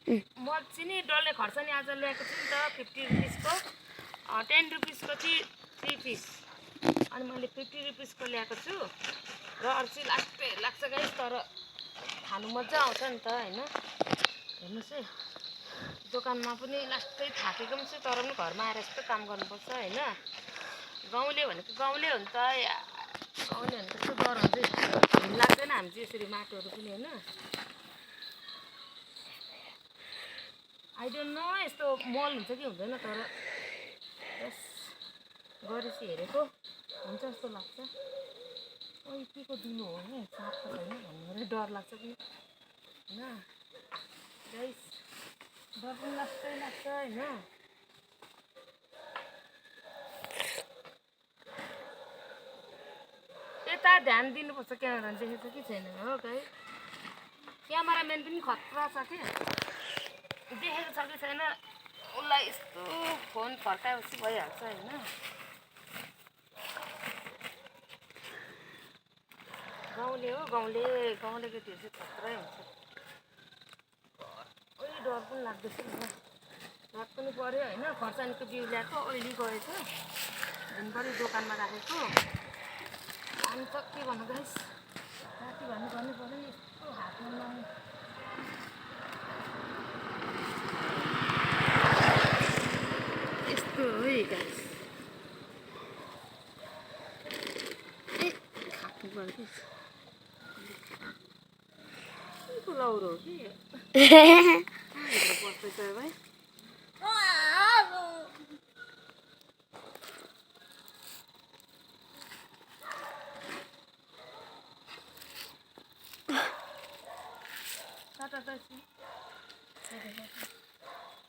म चिनी डल्ले खर्सानी आज ल्याएको छु नि त 50 रुपिसको 10 रुपिसको चाहिँ 3 पिस अनि मैले 50 रुपिसको ल्याएको छु र अरू चाहिँ लास्टै लाग्छ गाइस तर खानु मजा आउँछ नि त हैन हेर्नुस् है दोकानमा पनि लास्टै थाकेको पनि छु तर पनि घरमा आएर यस्तो काम गर्नुपर्छ हैन गाउँले भनेको गाउँले हो नि त गाउँले भनेको यस्तो डर हुन्छ घिन लाग्दैन हामी चाहिँ यसरी माटोहरू पनि हैन आई डोन्ट नो यस्तो मल हुन्छ कि हुँदैन तर यस गरेपछि हेरेको हुन्छ जस्तो लाग्छ ओइ केको दिनु हो नि साप त छैन भन्ने डर लाग्छ पनि हैन गाइस डर पनि लाग्छ हैन यता ध्यान दिनुपर्छ क्यामेरा देखेको कि छैन हो गाइस क्यामेराम्यान पनि खतरा छ के देखेको छ कि छैन उसलाई यस्तो फोन फर्काएपछि भइहाल्छ हैन गाउँले हो गाउँले केटीहरू चाहिँ खतरै हुन्छ ओइ डर पनि लाग्दैछ रात पनि पर्यो हैन खर्सानीको बिउ ल्याएको ओइली गएछ दिनभरि दोकानमा राखेको अन्त के भन्नु गाइस राति भन्नु पर्यो यस्तो हातमा लाउने यस्तो है गाइस खानु पर्यो के लौरो हो कि पर्दैछ भाइ टाटा